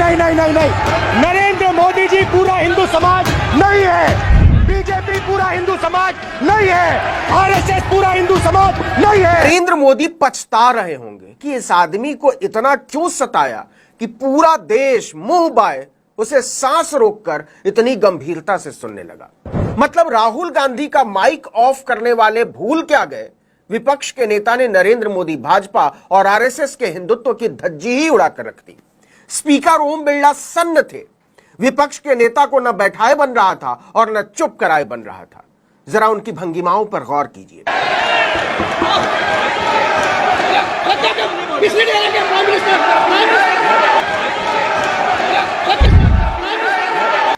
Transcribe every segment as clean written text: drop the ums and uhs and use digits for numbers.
नहीं नहीं नहीं नहीं, नरेंद्र मोदी जी पूरा हिंदू समाज नहीं है, बीजेपी पूरा हिंदू समाज नहीं है, आरएसएस पूरा हिंदू समाज नहीं है। नरेंद्र मोदी पछता रहे होंगे कि इस आदमी को इतना क्यों सताया कि पूरा देश मुंह बाए उसे सांस रोककर इतनी गंभीरता से सुनने लगा। मतलब राहुल गांधी का माइक ऑफ करने वाले भूल क्या गए, विपक्ष के नेता ने नरेंद्र मोदी, भाजपा और आरएसएस के हिंदुत्व की धज्जी ही उड़ाकर रख दी। स्पीकर ओम बिरला सन्न थे। विपक्ष के नेता को न बैठाए बन रहा था और न चुप कराए बन रहा था। जरा उनकी भंगिमाओं पर गौर कीजिए।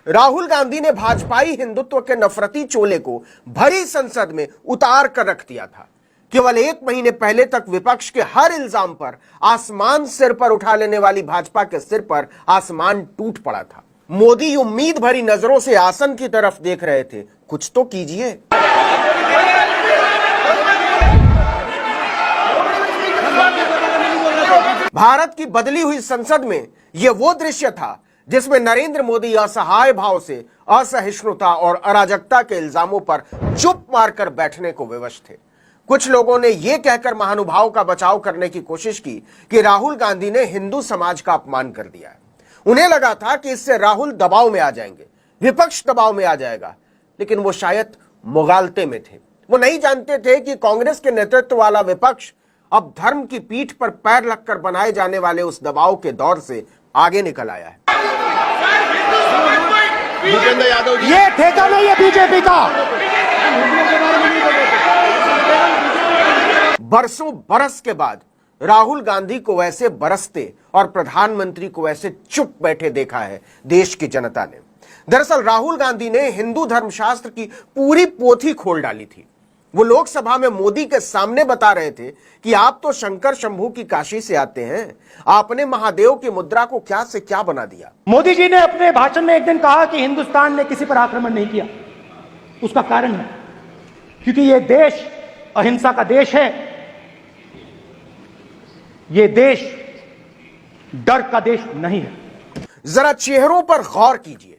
राहुल गांधी ने भाजपाई हिंदुत्व के नफरती चोले को भरी संसद में उतार कर रख दिया था। केवल 1 महीने पहले तक विपक्ष के हर इल्जाम पर आसमान सिर पर उठा लेने वाली भाजपा के सिर पर आसमान टूट पड़ा था। मोदी उम्मीद भरी नजरों से आसन की तरफ देख रहे थे, कुछ तो कीजिए। भारत की बदली हुई संसद में यह वो दृश्य था जिसमें नरेंद्र मोदी असहाय भाव से असहिष्णुता और अराजकता के इल्जामों पर चुप मारकर बैठने को विवश थे। कुछ लोगों ने यह कहकर महानुभाव का बचाव करने की कोशिश की कि राहुल गांधी ने हिंदू समाज का अपमान कर दिया है। उन्हें लगा था कि इससे राहुल दबाव में आ जाएंगे, विपक्ष दबाव में आ जाएगा, लेकिन वो शायद मुगालते में थे। वो नहीं जानते थे कि कांग्रेस के नेतृत्व वाला विपक्ष अब धर्म की पीठ पर पैर रखकर बनाए जाने वाले उस दबाव के दौर से आगे निकल आया है। ये ठेका नहीं है बीजेपी का। बरसों बरस के बाद राहुल गांधी को वैसे बरसते और प्रधानमंत्री को वैसे चुप बैठे देखा है देश की जनता ने। दरअसल राहुल गांधी ने हिंदू धर्मशास्त्र की पूरी पोथी खोल डाली थी। वो लोकसभा में मोदी के सामने बता रहे थे कि आप तो शंकर शंभू की काशी से आते हैं, आपने महादेव की मुद्रा को क्या से क्या बना दिया। मोदी जी ने अपने भाषण में एक दिन कहा कि हिंदुस्तान ने किसी पर आक्रमण नहीं किया। उसका कारण है क्योंकि यह देश अहिंसा का देश है, यह देश डर का देश नहीं है। जरा चेहरों पर गौर कीजिए।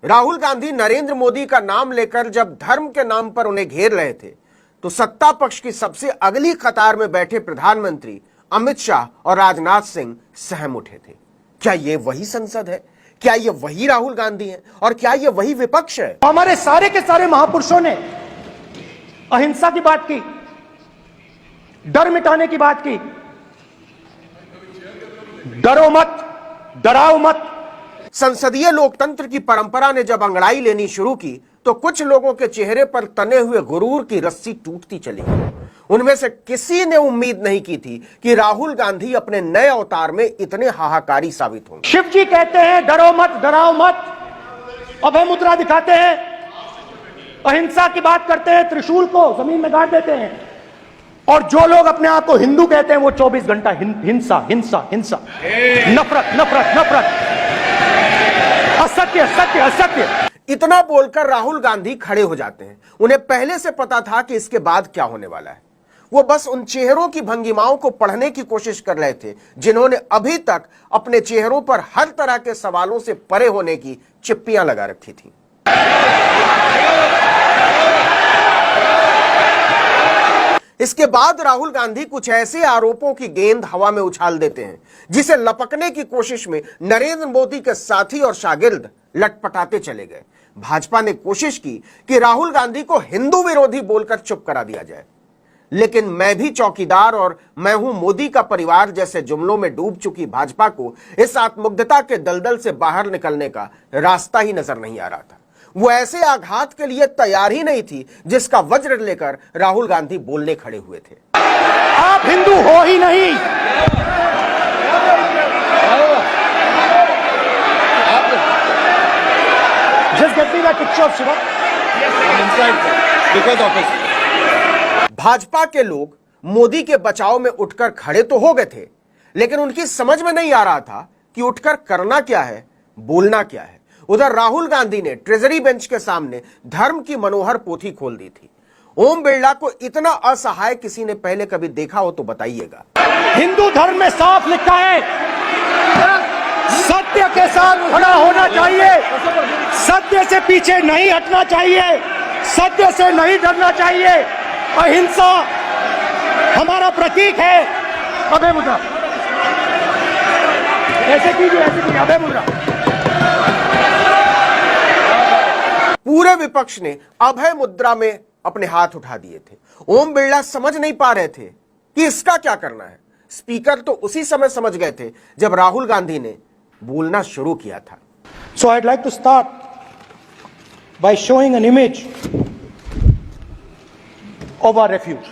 राहुल गांधी नरेंद्र मोदी का नाम लेकर जब धर्म के नाम पर उन्हें घेर रहे थे तो सत्ता पक्ष की सबसे अगली कतार में बैठे प्रधानमंत्री अमित शाह और राजनाथ सिंह सहम उठे थे। क्या यह वही संसद है? क्या यह वही राहुल गांधी है? और क्या यह वही विपक्ष है? हमारे सारे के सारे महापुरुषों ने अहिंसा की बात की, डर मिटाने की बात की। डरो मत, डराओ मत। संसदीय लोकतंत्र की परंपरा ने जब अंगड़ाई लेनी शुरू की तो कुछ लोगों के चेहरे पर तने हुए गुरूर की रस्सी टूटती चली। उनमें से किसी ने उम्मीद नहीं की थी कि राहुल गांधी अपने नए अवतार में इतने हाहाकारी साबित होंगे। शिव जी कहते हैं डरो मत, डराओ मत, अभय मुद्रा दिखाते हैं, अहिंसा की बात करते हैं, त्रिशूल को जमीन में गाड़ देते हैं, और जो लोग अपने आप को हिंदू कहते हैं वो 24 घंटा हिंसा हिंसा हिंसा, नफरत नफरत नफरत, असत्य सत्य असत्य। इतना बोलकर राहुल गांधी खड़े हो जाते हैं। उन्हें पहले से पता था कि इसके बाद क्या होने वाला है। वो बस उन चेहरों की भंगिमाओं को पढ़ने की कोशिश कर रहे थे जिन्होंने अभी तक अपने चेहरों पर हर तरह के सवालों से परे होने की चिप्पियां लगा रखी थी। इसके बाद राहुल गांधी कुछ ऐसे आरोपों की गेंद हवा में उछाल देते हैं जिसे लपकने की कोशिश में नरेंद्र मोदी के साथी और शागिर्द लटपटाते चले गए। भाजपा ने कोशिश की कि राहुल गांधी को हिंदू विरोधी बोलकर चुप करा दिया जाए, लेकिन मैं भी चौकीदार और मैं हूं मोदी का परिवार जैसे जुमलों में डूब चुकी भाजपा को इस आत्ममुग्धता के दलदल से बाहर निकलने का रास्ता ही नजर नहीं आ रहा था। वो ऐसे आघात के लिए तैयार ही नहीं थी जिसका वज्र लेकर राहुल गांधी बोलने खड़े हुए थे। आप हिंदू हो ही नहीं। Just get me that picture of Shiva. Bhajpa के लोग मोदी के बचाव में उठकर खड़े तो हो गए थे, लेकिन उनकी समझ में नहीं आ रहा था कि उठकर करना क्या है, बोलना क्या है। उधर राहुल गांधी ने ट्रेजरी बेंच के सामने धर्म की मनोहर पोथी खोल दी थी। ओम बिरला को इतना असहाय किसी ने पहले कभी देखा हो तो बताइएगा। हिंदू धर्म में साफ लिखा है, सत्य के साथ खड़ा होना चाहिए, सत्य से पीछे नहीं हटना चाहिए, सत्य से नहीं डरना चाहिए। अहिंसा हमारा प्रतीक है। अभय मुद्रा, ऐसे कीजिए, अभय मुद्रा। पूरे विपक्ष ने अभय मुद्रा में अपने हाथ उठा दिए थे। ओम बिरला समझ नहीं पा रहे थे कि इसका क्या करना है। स्पीकर तो उसी समय समझ गए थे जब राहुल गांधी ने बोलना शुरू किया था। So I'd like to start by showing an image of our refuge.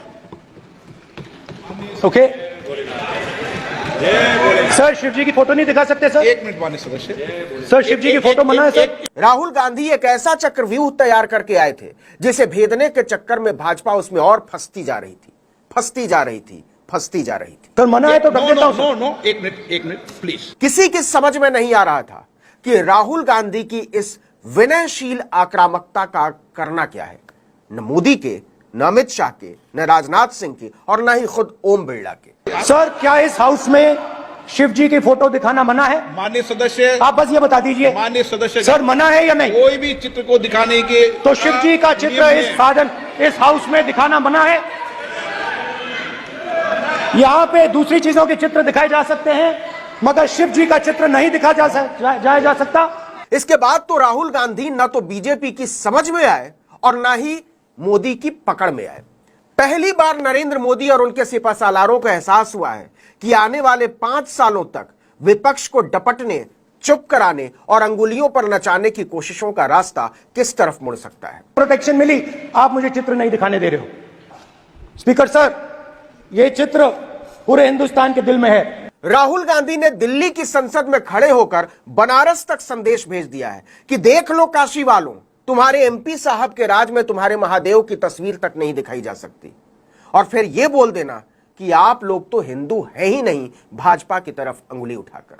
Okay? Sir, Shiv ji की फोटो नहीं दिखा सकते सर? एक मिनट माननीय सदस्य। सर, शिव जी की फोटो मना है सर? राहुल गांधी एक ऐसा चक्रव्यूह तैयार करके आए थे जिसे भेदने के चक्कर में भाजपा उसमें और फंसती जा रही थी। सर, मना है तो डर देता हूं सर। नो, एक मिनट प्लीज। किसी की समझ में नहीं आ रहा था कि राहुल गांधी की इस विनयशील आक्रामकता का करना क्या है। न मोदी के, न अमित शाह के, न राजनाथ सिंह के, और न ही खुद ओम बिरला के। सर, क्या इस हाउस में शिव जी की फोटो दिखाना मना है? माननीय सदस्य, आप बस ये बता दीजिए। माननीय सदस्य, सर, मना है या नहीं? कोई भी चित्र को दिखाने के तो शिव जी का चित्र इस हाउस में दिखाना मना है। यहाँ पे दूसरी चीजों के चित्र दिखाए जा सकते हैं, मगर शिव जी का चित्र नहीं दिखा जा सकता। इसके बाद तो राहुल गांधी न तो बीजेपी की समझ में आए और न ही मोदी की पकड़ में आए। पहली बार नरेंद्र मोदी और उनके सिपहसालारों को एहसास हुआ है कि आने वाले 5 सालों तक विपक्ष को डपटने, चुप कराने और अंगुलियों पर नचाने की कोशिशों का रास्ता किस तरफ मुड़ सकता है। प्रोटेक्शन मिली, आप मुझे चित्र नहीं दिखाने दे रहे हो। स्पीकर सर, ये चित्र पूरे हिंदुस्तान के दिल में है। राहुल गांधी ने दिल्ली की संसद में खड़े होकर बनारस तक संदेश भेज दिया है कि देख लो काशी वालों, तुम्हारे एमपी साहब के राज में तुम्हारे महादेव की तस्वीर तक नहीं दिखाई जा सकती। और फिर यह बोल देना कि आप लोग तो हिंदू है ही नहीं, भाजपा की तरफ अंगुली उठाकर।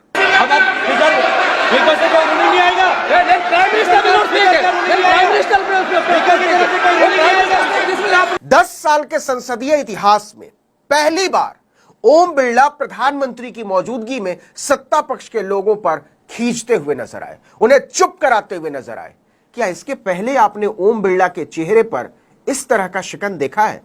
10 साल के संसदीय इतिहास में पहली बार ओम बिरला प्रधानमंत्री की मौजूदगी में सत्ता पक्ष के लोगों पर खींचते हुए नजर आए, उन्हें चुप कराते हुए नजर आए। क्या इसके पहले आपने ओम बिरला के चेहरे पर इस तरह का शिकन देखा है?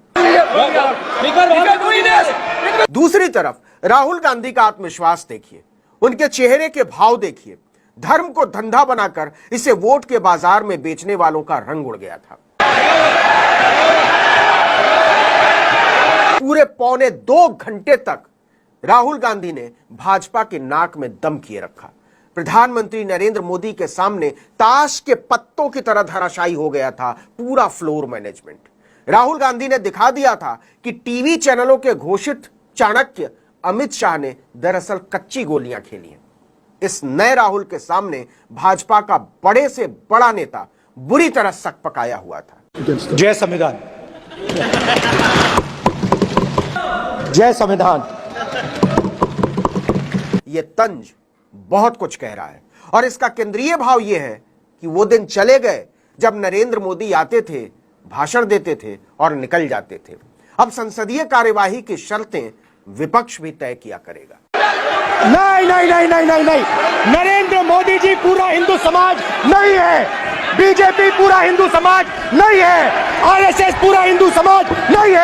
दूसरी तरफ राहुल गांधी का आत्मविश्वास देखिए, उनके चेहरे के भाव देखिए। धर्म को धंधा बनाकर इसे वोट के बाजार में बेचने वालों का रंग उड़ गया था। पूरे 1.25 घंटे तक राहुल गांधी ने भाजपा के नाक में दम किए रखा। प्रधानमंत्री नरेंद्र मोदी के सामने ताश के पत्तों की तरह धराशायी हो गया था पूरा फ्लोर मैनेजमेंट। राहुल गांधी ने दिखा दिया था कि टीवी चैनलों के घोषित चाणक्य अमित शाह ने दरअसल कच्ची गोलियां खेली हैं। इस नए राहुल के सामने भाजपा का बड़े से बड़ा नेता बुरी तरह सक पकाया हुआ था। जय संविधान, जय संविधान। यह तंज बहुत कुछ कह रहा है और इसका केंद्रीय भाव यह है कि वो दिन चले गए जब नरेंद्र मोदी आते थे, भाषण देते थे और निकल जाते थे। अब संसदीय कार्यवाही की शर्तें विपक्ष भी तय किया करेगा। नहीं नहीं नहीं नहीं नहीं नहीं, नरेंद्र मोदी जी पूरा हिंदू समाज नहीं है, बीजेपी पूरा हिंदू समाज नहीं है, आरएसएस पूरा हिंदू समाज नहीं है।